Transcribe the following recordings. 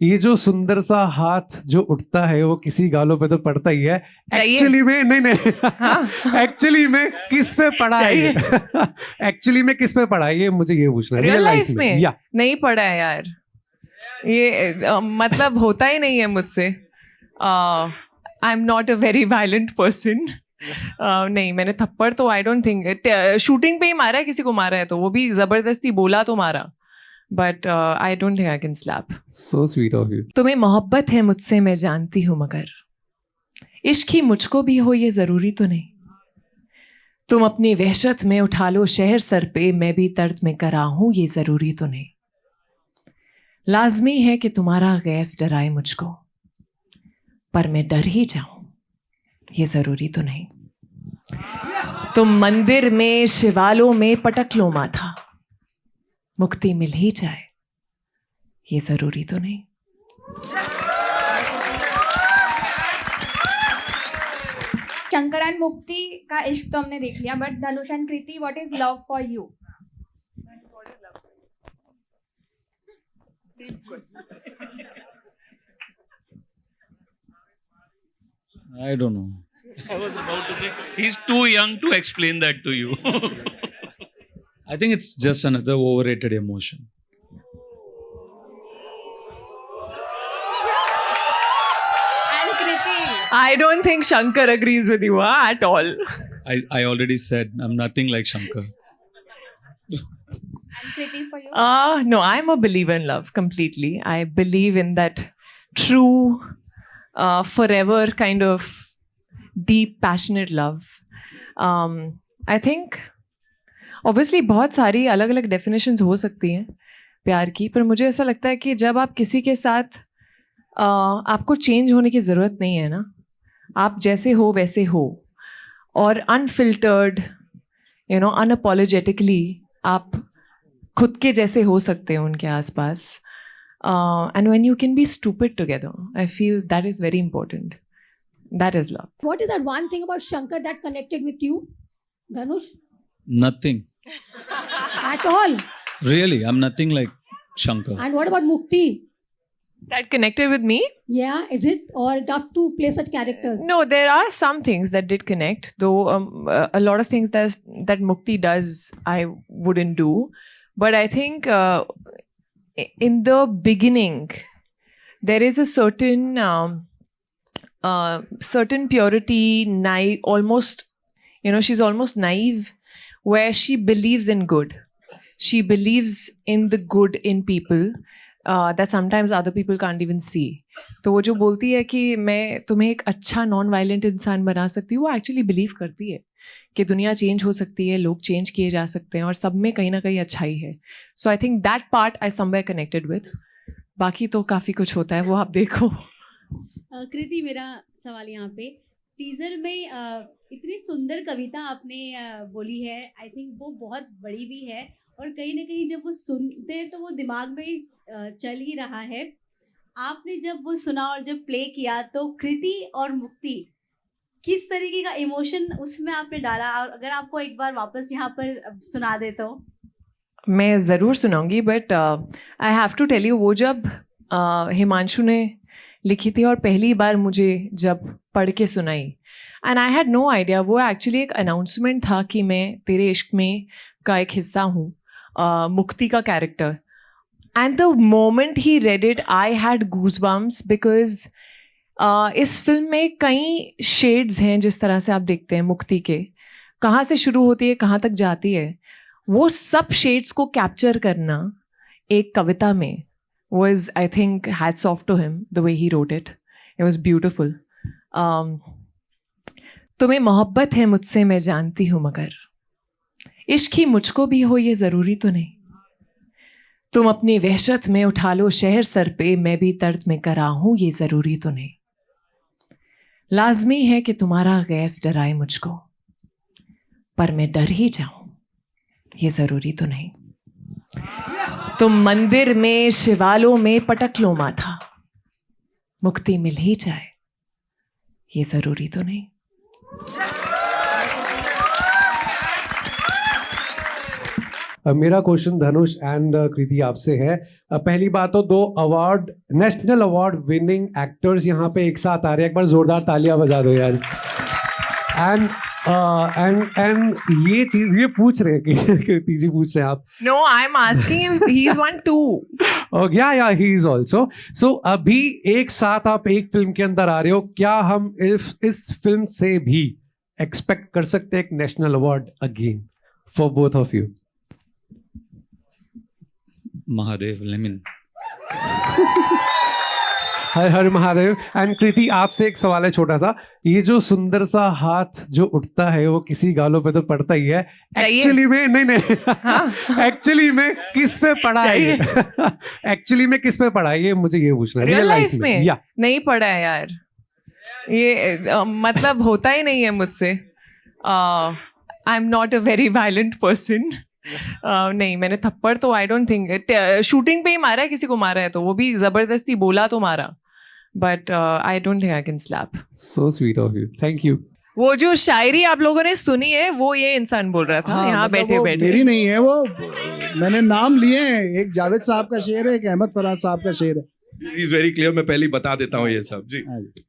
ये जो सुंदर सा हाथ जो उठता है वो किसी गालों पे तो पड़ता ही है। चाहिए। एक्चुअली में नहीं हाँ। एक्चुअली में किस पे पड़ा है ये? एक्चुअली में किस पे पड़ा है ये, मुझे ये पूछना है। रियल रियल लाइफ लाइफ में या नहीं पड़ा है यार ये मतलब होता ही नहीं है मुझसे। I am not a very violent person. नहीं, मैंने थप्पड़ तो आई डोंट थिंक शूटिंग पे ही मारा है, किसी को मारा है तो वो भी जबरदस्ती बोला तो मारा, but I don't think I can slap. So sweet of you. तुम्हें मोहब्बत है मुझसे मैं जानती हूँ, मगर इश्क ही मुझको भी हो ये जरूरी तो नहीं। तुम अपनी वहशत में उठा लो शहर सर पे, मैं भी दर्द में करा हूं ये जरूरी तो नहीं। लाजमी है कि तुम्हारा गैस डराए मुझको, पर मैं डर ही जाऊं ये जरूरी तो नहीं। तुम मंदिर में शिवालों में पटक लो माथा, मुक्ति मिल ही जाए ये जरूरी तो नहीं। शंकर एंड मुक्ति का इश्क तो हमने देख लिया, but Dhanush and Kriti, what is love for you? I don't know. I was about to say, he's too young to explain that to you. I think it's just another overrated emotion. And Kriti? I don't think Shankar agrees with you at all. I already said I'm nothing like Shankar. And Kriti for you? No, I'm a believer in love completely. I believe in that true, forever kind of deep, passionate love. I think, obviously, बहुत सारी अलग अलग definitions हो सकती हैं प्यार की, पर मुझे ऐसा लगता है कि जब आप किसी के साथ आपको चेंज होने की ज़रूरत नहीं है ना, आप जैसे हो वैसे हो, और अनफिल्टर्ड, यू नो, अनअपोलोजेटिकली आप खुद के जैसे हो सकते हो उनके आसपास, and when you can be stupid together, I feel that is very important. That is love. What is that one thing about Shankar that connected with you, Dhanush? Nothing. At all? Really, I'm nothing like Shankar. And what about Mukti? That connected with me? Yeah, is it? Or tough to play such characters? No, there are some things that did connect, though a lot of things that Mukti does I wouldn't do. But I think in the beginning, there is a certain purity, almost, you know, she's almost naive, where she believes in good. She believes in the good in people. That sometimes other people can't even see. तो वो जो बोलती है कि मैं तुम्हें एक अच्छा नॉन वायलेंट इंसान बना सकती हूँ, वो एक्चुअली बिलीव करती है कि दुनिया चेंज हो सकती है, लोग चेंज किए जा सकते हैं, और सब में कहीं ना कहीं अच्छाई है. So I think that part I somewhere connected with. बाकी तो काफ़ी कुछ होता है, वो आप देखो. कृति, मेरा सवाल यहाँ पे, टीजर में इतनी सुंदर कविता आपने बोली है, आई थिंक वो बहुत बड़ी भी है, और कहीं ना कहीं जब वो सुनते हैं तो वो दिमाग में चल ही रहा है. आपने जब वो सुना और जब प्ले किया तो कृति और मुक्ति, किस तरीके का इमोशन उसमें आपने डाला, और अगर आपको एक बार वापस यहाँ पर सुना दे तो? मैं ज़रूर सुनाऊंगी, but I have to tell you, वो जब हिमांशु ने लिखी थी और पहली बार मुझे जब पढ़ के सुनाई, and I had no idea, वो एक्चुअली एक अनाउंसमेंट था कि मैं तेरे इश्क में का एक हिस्सा हूँ, मुक्ति का character. And the moment he read it, I had goosebumps, because इस फिल्म में कई शेड्स हैं जिस तरह से आप देखते हैं मुक्ति के, कहाँ से शुरू होती है कहाँ तक जाती है, वो सब शेड्स को कैप्चर करना एक कविता में was, I think, hats off to him, the way he wrote it. It was beautiful. तुम्हें मोहब्बत है मुझसे मैं जानती हूँ, मगर इश्क ही मुझको भी हो ये ज़रूरी तो नहीं. तुम अपनी वहशत में उठा लो शहर सर पे, मैं भी दर्द में करा हूँ ये ज़रूरी तो नहीं. लाजमी है कि तुम्हारा गैस डराए मुझको, पर मैं डर ही जाऊं ये ज़रूरी तो नहीं. तुम मंदिर में शिवालों में पटक लो माथा, मुक्ति मिल ही जाए ये ज़रूरी तो नहीं. मेरा क्वेश्चन धनुष एंड कृति आपसे है। पहली बात तो 2 award, national award winning actors यहाँ पे एक साथ आ रहे हैं, एक बार जोरदार तालियां बजा दो यार। एंड ये चीज ये पूछ रहे हैं कि कृति जी पूछ रहे हैं आप। No, I'm asking him. He's won 2. या ही इज ऑल्सो। सो अभी एक साथ आप एक फिल्म के अंदर आ रहे हो, क्या हम इस फिल्म से भी एक्सपेक्ट कर सकते हैं एक national award again for both of you? Mahadev, I mean, हर हर महादेव। एंड कृति आपसे एक सवाल है छोटा सा, ये जो सुंदर सा हाथ जो उठता है वो किसी गालों पे तो पड़ता ही है, चाहिए। एक्चुअली में नहीं एक्चुअली में किस पे पड़ा है ये? एक्चुअली में किस पे पड़ा है ये, मुझे ये पूछना है। Real Real life में या नहीं पड़ा है यार, ये मतलब होता ही नहीं है मुझसे। I am not a very violent person. नहीं, मैंने थप्पड़ तो आई डोंट थिंक, शूटिंग पे ही मारा है, किसी को मारा है तो वो भी जबरदस्ती बोला तो मारा, but I don't think I can slap. So sweet of you, thank you. वो जो शायरी आप लोगों ने सुनी है वो ये इंसान बोल रहा था, हाँ, यहाँ मतलब बैठे वो बैठे। मेरी नहीं है वो, मैंने नाम लिए हैं। एक जावेद साहब का शेर है, एक अहमद फराज साहब का शेर है। इज वेरी क्लियर, मैं पहले ही बता देता हूँ ये सब जी। हाँ जी।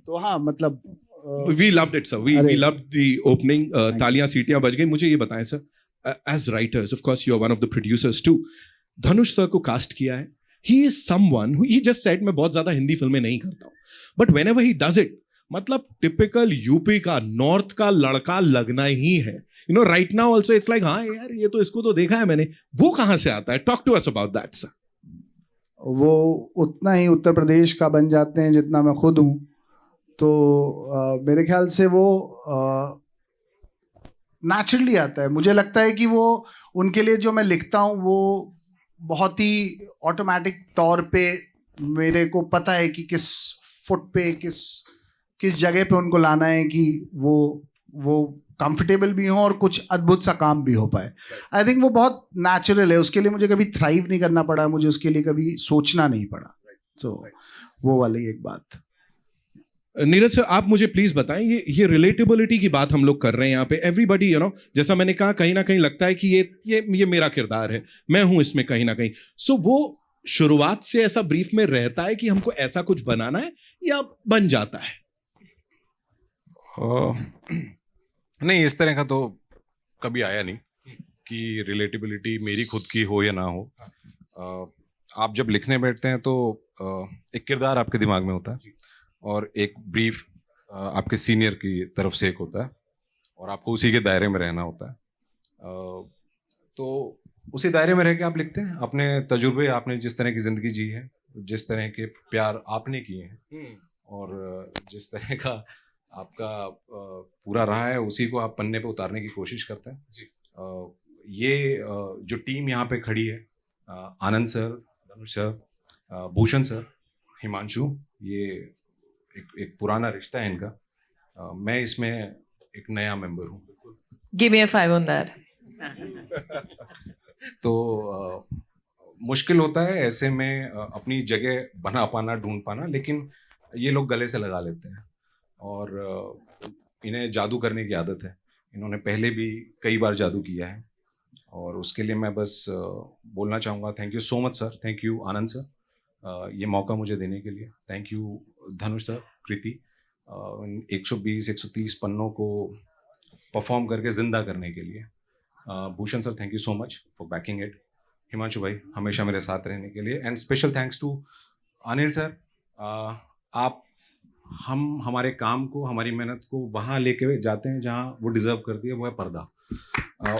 तो हाँ मतलब we loved it sir, we अरे। Loved the opening. तालियां सीटियां बज गई। मुझे ये बताएं sir, as writers of course you are one of the producers too, Dhanush sir को कास्ट किया है, he is someone who, he just said मैं बहुत ज्यादा हिंदी फिल्में नहीं करता हूँ, but whenever he does it, मतलब टिपिकल यूपी का नॉर्थ का लड़का लगना ही है। You no right now also it's like हाँ यार ये तो इसको तो देखा है मैंने। वो कहाँ से आता है? Talk to us about that sir. वो उतना ही उत्तर प्रदेश का बन जाते हैं जितना मैं खुद हूँ, तो मेरे ख्याल से वो नेचुरली आता है। मुझे लगता है कि वो उनके लिए जो मैं लिखता हूँ वो बहुत ही ऑटोमेटिक तौर पे मेरे को पता है कि किस फुट पे किस जगह पे उनको लाना है कि वो कंफर्टेबल भी हो और कुछ अद्भुत सा काम भी हो पाए। आई थिंक वो बहुत नेचुरल है, उसके लिए मुझे कभी थ्राइव नहीं करना पड़ा, मुझे उसके लिए कभी सोचना नहीं पड़ा। तो वो वाली एक बात। नीरज सर आप मुझे प्लीज बताएं, ये रिलेटेबिलिटी की बात हम लोग कर रहे हैं यहाँ पे। एवरीबडी यू नो, जैसा मैंने कहा कहीं ना कहीं लगता है कि ये मेरा किरदार है, मैं हूं इसमें कहीं ना कहीं। सो वो शुरुआत से ऐसा ब्रीफ में रहता है कि हमको ऐसा कुछ बनाना है या बन जाता है? नहीं, इस तरह का तो कभी आया नहीं कि रिलेटेबिलिटी मेरी खुद की हो या ना हो। आप जब लिखने बैठते हैं तो एक किरदार आपके दिमाग में होता है और एक ब्रीफ आपके सीनियर की तरफ से एक होता है और आपको उसी के दायरे में रहना होता है। तो उसी दायरे में रह के आप लिखते हैं। अपने तजुर्बे, आपने जिस तरह की ज़िंदगी जी है, जिस तरह के प्यार आपने किए हैं और जिस तरह का आपका पूरा रहा है, उसी को आप पन्ने पे उतारने की कोशिश करते हैं। ये जो टीम यहाँ पे खड़ी है, आनंद सर, धनुष सर, भूषण सर, हिमांशु, ये एक पुराना रिश्ता है इनका। मैं इसमें एक नया मेंबर हूँ। Give me a 5 on that. तो मुश्किल होता है ऐसे में अपनी जगह बना पाना, ढूंढ पाना, लेकिन ये लोग गले से लगा लेते हैं और इन्हें जादू करने की आदत है। इन्होंने पहले भी कई बार जादू किया है और उसके लिए मैं बस बोलना चाहूँगा thank you so much sir, thank you Anand sir ये मौका मुझे देने के लिए, thank you Dhanush sir, Kriti, 120-130 पन्नों को परफॉर्म करके जिंदा करने के लिए, Bhushan sir thank you so much for backing it, Himanshu भाई हमेशा मेरे साथ रहने के लिए, and special thanks to Anil sir. आप हमारे काम को, हमारी मेहनत को वहाँ लेके जाते हैं जहाँ वो डिजर्व करती है, वो है पर्दा।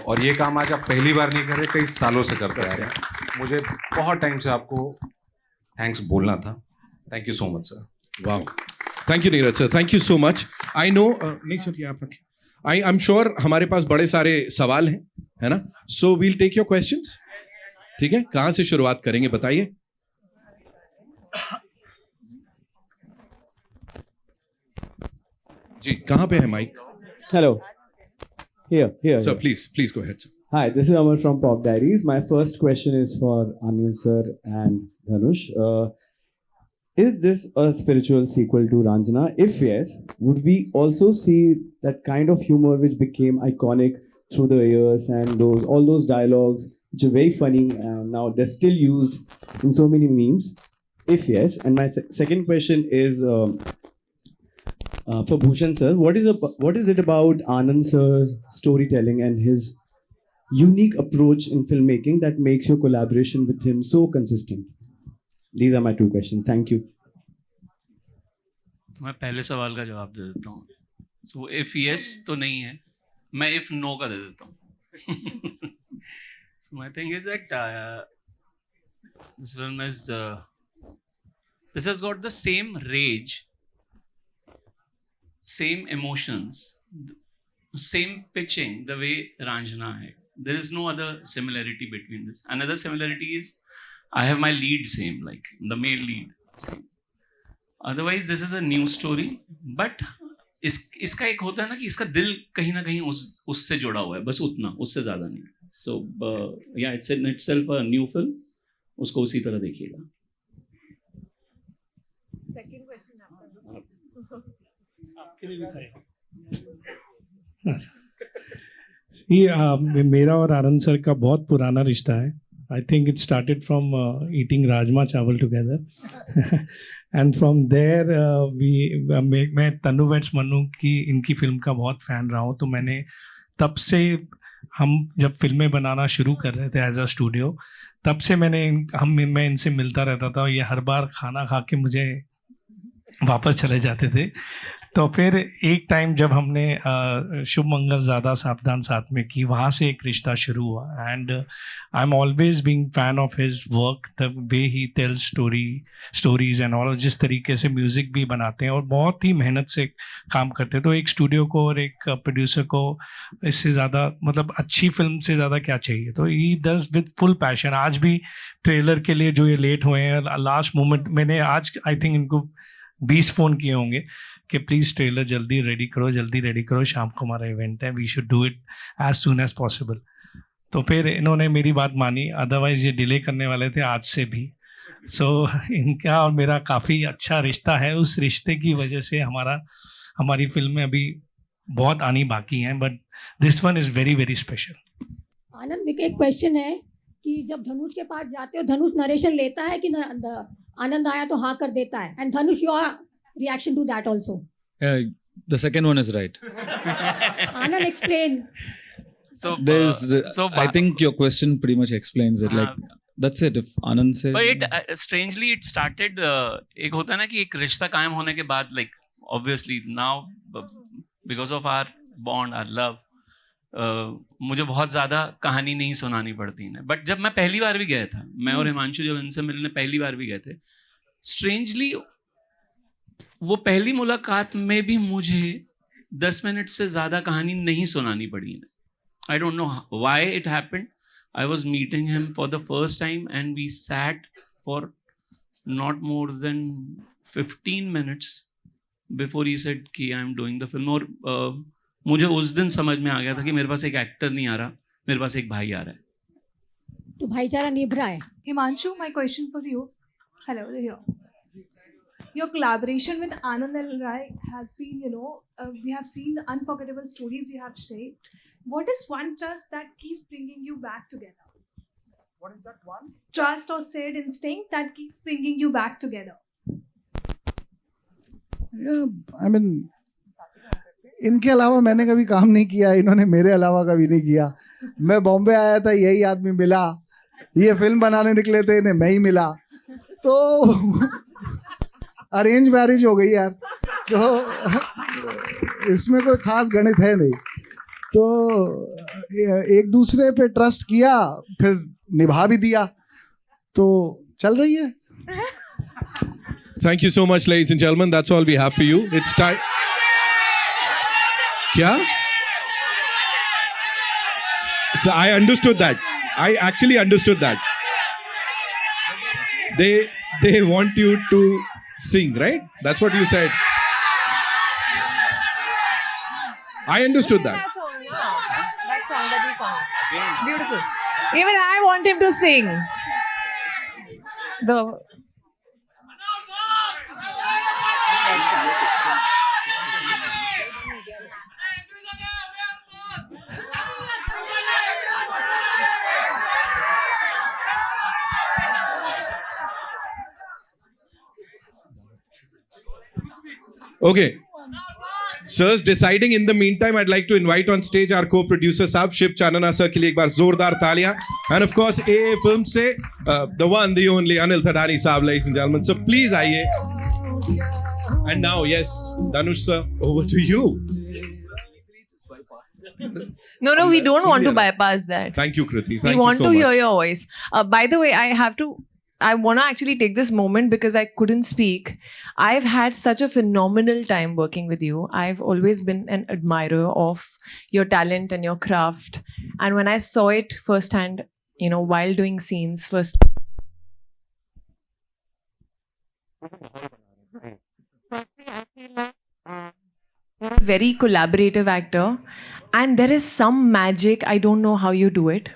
और ये काम आज आप पहली बार नहीं कर रहे, कई सालों से करते आ रहे हैं। मुझे बहुत टाइम से आपको थैंक्स बोलना था। Thank you so much sir. Wow, thank you Neeraj sir, thank you so much. I know नहीं सर ये आप रखें, आई एम श्योर हमारे पास बड़े सारे सवाल हैं, है ना? So we'll take your questions. ठीक है, कहाँ से शुरुआत करेंगे बताइए? जी कहाँ पे है mic? Hello. Here. Sir, please go ahead, sir. Hi, this is Amar from Pop Diaries. My first question is for Anil sir and Dhanush. Is this a spiritual sequel to Ranjana? If yes, would we also see that kind of humor which became iconic through the years, and all those dialogues which are very funny, and now they're still used in so many memes? If yes, and my second question is for Bhushan sir. What is it about Anand sir's storytelling and his unique approach in filmmaking that makes your collaboration with him so consistent? These are my two questions. Thank you. मैं पहले सवाल का जवाब दे देता हूँ. So if yes तो नहीं है, मैं if no का दे देता हूँ. So my thing is that this film is this has got the same rage, same emotions, same pitching the way Ranjana had. There is no other similarity between this. Another similarity is I have my lead same, like the male lead same. Otherwise this is a new story, but इसका एक होता है ना कि इसका दिल कहीं ना कहीं उससे जुड़ा हुआ है, बस उतना, उससे ज़्यादा नहीं. So yeah, it's in itself a new film. उसको उसी तरह देखिएगा. Second question आपके लिए भी मेरा और आनंद सर का बहुत पुराना रिश्ता है. I think it started from eating rajma chawal together, and from there मैं तनु वेट्स मन्नू की इनकी फिल्म का बहुत फ़ैन रहा हूँ. तो मैंने तब से, हम जब फिल्में बनाना शुरू कर रहे थे एज अ स्टूडियो, तब से मैं इनसे मिलता रहता था. ये हर बार खाना खा के मुझे वापस चले जाते थे. तो फिर एक टाइम जब हमने शुभ मंगल ज़्यादा सावधान साथ में की, वहाँ से एक रिश्ता शुरू हुआ. And I am always being fan of his work, the way he tells stories and all. जिस तरीके से म्यूज़िक भी बनाते हैं और बहुत ही मेहनत से काम करते हैं. तो एक स्टूडियो को और एक प्रोड्यूसर को इससे ज़्यादा, मतलब अच्छी फिल्म से ज़्यादा क्या चाहिए. तो he does with full passion. आज भी ट्रेलर के लिए जो ये लेट हुए हैं, लास्ट मोमेंट मैंने आज आई थिंक इनको 20 फ़ोन किए होंगे कि प्लीज़ ट्रेलर जल्दी रेडी करो, शाम को हमारा इवेंट है, we should do it as soon as possible. तो फिर इन्होंने मेरी बात मानी, अदरवाइज़ ये डिले करने वाले थे आज से भी. सो इनका और मेरा काफ़ी अच्छा रिश्ता है. उस रिश्ते की वजह से हमारी फिल्में अभी बहुत आनी बाकी हैं, but this one is very very special. Anand, मेरे एक क्वेश्चन है कि जब धनुष के पास जाते हो, धनुष नरेशन लेता है कि आनंद आया तो हाँ कर देता है? And Dhanush, your reaction to that also? The second one is right. Anand, explain. So I think your question pretty much explains it. Like that's it. If Anand says, but it strangely it started. एक होता है ना कि एक रिश्ता कायम होने के बाद, like obviously now because of our bond, our love, मुझे बहुत ज़्यादा कहानी नहीं सुनानी पड़ती है. बट जब मैं पहली बार भी गया था, मैं और हिमांशु जब इनसे मिलने पहली बार भी गए थे, स्ट्रेंजली वो पहली मुलाकात में भी मुझे 10 मिनट से ज़्यादा कहानी नहीं सुनानी पड़ी. I don't know why it happened. I was meeting him for the first time and we sat for not more than 15 minutes before he said कि I am doing the film. और मुझे उस दिन समझ में आ गया था कि मेरे पास एक एक्टर नहीं आ रहा, मेरे पास एक भाई आ रहा है. तो भाईचारा निभ रहा है. Himanshu, my question for you. Hello, here. Your collaboration with Anand L. Rai has been, we have seen the unforgettable stories you have shaped. What is one trust that keeps bringing you back together? What is that one? Trust or shared instinct that keeps bringing you back together. Yeah, I mean, इनके अलावा मैंने कभी काम नहीं किया, इन्होंने मेरे अलावा कभी नहीं किया. मैं बॉम्बे आया था, यही आदमी मिला, ये फिल्म बनाने निकले थे, इन्हें मैं ही मिला. तो अरेंज मैरिज हो गई यार. तो इसमें कोई खास गणित है नहीं. तो एक दूसरे पे ट्रस्ट किया, फिर निभा भी दिया, तो चल रही है. Thank you so much, ladies and gentlemen. That's all we have for you. It's time. क्या? So I understood that. I actually understood that. They want you to sing, right? That's what you said. I understood that. That song, yeah. That song that you sang. Beautiful. Even I want him to sing. Okay. Sirs, deciding in the meantime, I'd like to invite on stage our co-producer साहब Shiv Chanana sir के लिए एक बार जोरदार तालियां. And of course, AA Film से the one, the only Anil Thadani साहब, ladies and gentlemen. So please आइए. And now, yes, Dhanush sir, over to you. No, we don't want to bypass that. Thank you, Kriti. Thank We you want so to much. hear your voice. By the way, I want to actually take this moment because I couldn't speak. I've had such a phenomenal time working with you. I've always been an admirer of your talent and your craft. And when I saw it firsthand, you know, while doing scenes first. Very collaborative actor. And there is some magic. I don't know how you do it.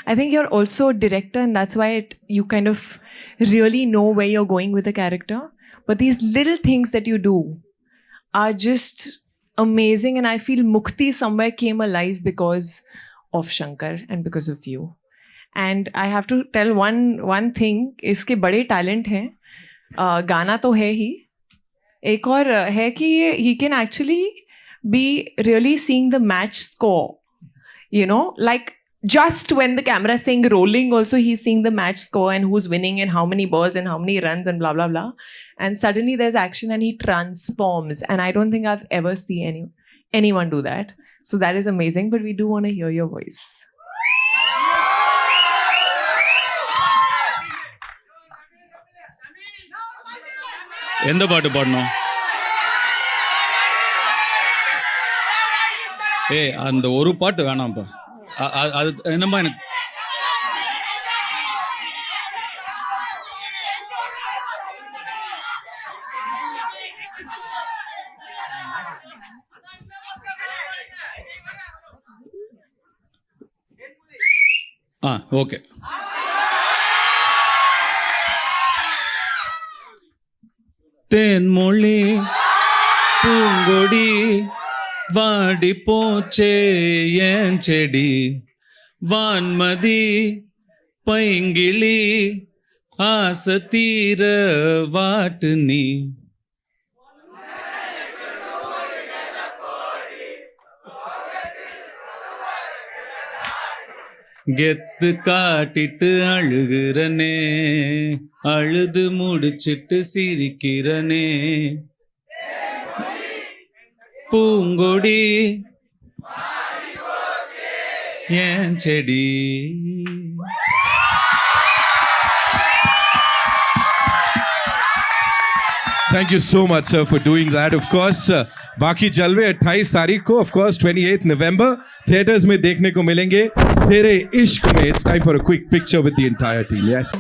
I think you're also a director, and that's why you kind of really know where you're going with the character. But these little things that you do are just amazing, and I feel Mukti somewhere came alive because of Shankar and because of you. And I have to tell one thing, इसके बड़े talent हैं, गाना तो है ही, एक और है कि he can actually be really seeing the match score, you know, like just when the camera is saying rolling, also he's seeing the match score and who's winning and how many balls and how many runs and blah blah blah, and suddenly there's action and he transforms, and I don't think I've ever seen anyone do that. So that is amazing. But we do want to hear your voice. எந்த பாட்டு பாடணும்? அந்த ஒரு பாட்டு வேணாம்ப்பா. அது என்னம்மா எனக்கு ஓகே. தேன்மொழி பூங்கொடி வாடி போச்சே ஏன் செடி, வான்மதி பைங்கிளி ஆசை தீர வாட்டு நீ, கெத்து காட்டிட்டு அழுகிறனே, அழுது முடிச்சிட்டு சிரிக்கிறனே, பூங்கொடி ஏன் செடி. Thank you so much, sir, for doing that. Of course, बाकी जलवे 28 तारीख को, of course 28 November थिएटर्स में देखने को मिलेंगे. तेरे इश्क में. It's time for a quick picture with the entire team. Yes.